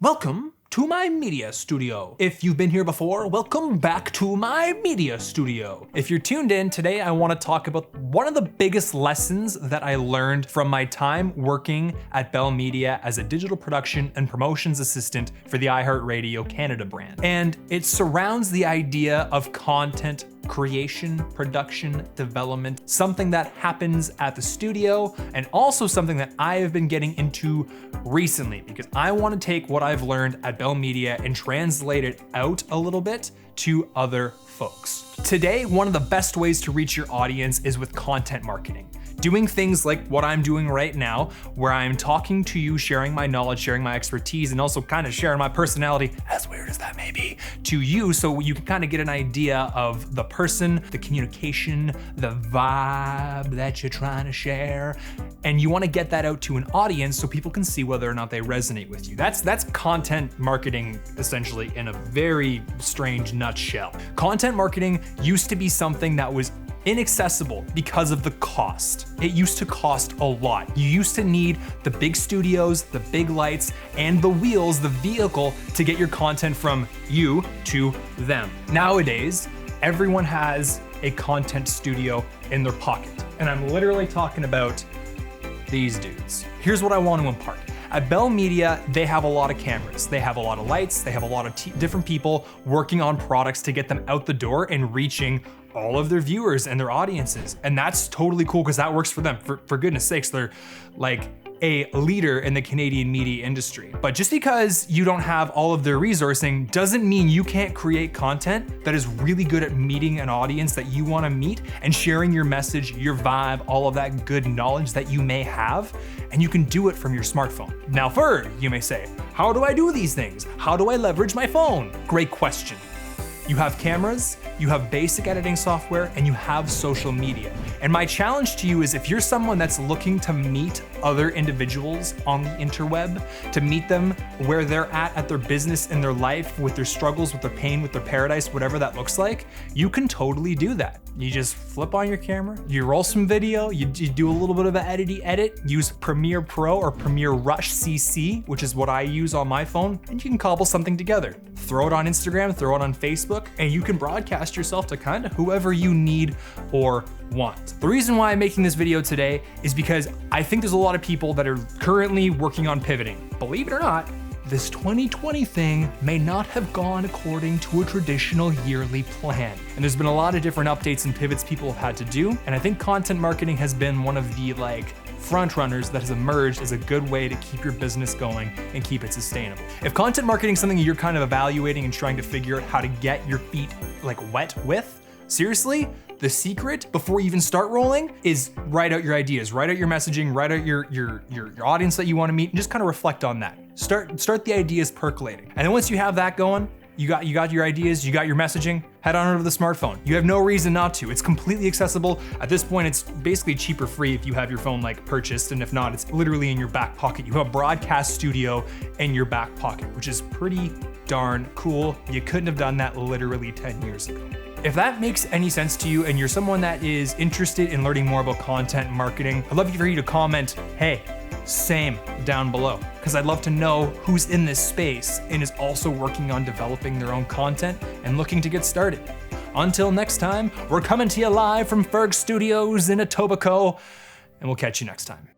Welcome to my media studio. If you've been here before, welcome back to my media studio. If you're tuned in, today I want to talk about one of the biggest lessons that I learned from my time working at Bell Media as a digital production and promotions assistant for the iHeartRadio Canada brand. And it surrounds the idea of content creation, production, development, something that happens at the studio, and also something that I have been getting into recently because I want to take what I've learned at Bell Media and translate it out a little bit to other folks. Today, one of the best ways to reach your audience is with content marketing. Doing things like what I'm doing right now, where I'm talking to you, sharing my knowledge, sharing my expertise, and also kind of sharing my personality, as weird as that may be, to you so you can kind of get an idea of the person, the communication, the vibe that you're trying to share. And you want to get that out to an audience so people can see whether or not they resonate with you. That's content marketing essentially in a very strange nutshell. Content marketing used to be something that was inaccessible because of the cost. It used to cost a lot. You used to need the big studios, the big lights, and the wheels, the vehicle to get your content from you to them. Nowadays, everyone has a content studio in their pocket. And I'm literally talking about these dudes. Here's what I want to impart. At Bell Media, they have a lot of cameras. They have a lot of lights. They have a lot of different people working on products to get them out the door and reaching all of their viewers and their audiences. And that's totally cool because that works for them. For goodness sakes, they're like a leader in the Canadian media industry. But just because you don't have all of their resourcing doesn't mean you can't create content that is really good at meeting an audience that you want to meet and sharing your message, your vibe, all of that good knowledge that you may have. And you can do it from your smartphone. Now, Ferg, you may say, how do I do these things? How do I leverage my phone? Great question. You have cameras, you have basic editing software, and you have social media. And my challenge to you is if you're someone that's looking to meet other individuals on the interweb, to meet them where they're at their business in their life, with their struggles, with their pain, with their paradise, whatever that looks like, you can totally do that. You just flip on your camera, you roll some video, you do a little bit of an edit, use Premiere Pro or Premiere Rush CC, which is what I use on my phone, and you can cobble something together. Throw it on Instagram, throw it on Facebook, and you can broadcast yourself to kind of whoever you need or want. The reason why I'm making this video today is because I think there's a lot of people that are currently working on pivoting. Believe it or not, this 2020 thing may not have gone according to a traditional yearly plan. And there's been a lot of different updates and pivots people have had to do. And I think content marketing has been one of the front runners that has emerged as a good way to keep your business going and keep it sustainable. If content marketing is something you're kind of evaluating and trying to figure out how to get your feet wet with, seriously, the secret before you even start rolling is write out your ideas, write out your messaging, write out your audience that you want to meet, and just kind of reflect on that. Start the ideas percolating. And then once you have that going, you got your ideas, you got your messaging, head on over to the smartphone. You have no reason not to. It's completely accessible. At this point, it's basically cheap or free if you have your phone purchased, and if not, it's literally in your back pocket. You have a broadcast studio in your back pocket, which is pretty darn cool. You couldn't have done that literally 10 years ago. If that makes any sense to you and you're someone that is interested in learning more about content marketing, I'd love for you to comment, hey, same, down below, because I'd love to know who's in this space and is also working on developing their own content and looking to get started. Until next time, we're coming to you live from Ferg Studios in Etobicoke, and we'll catch you next time.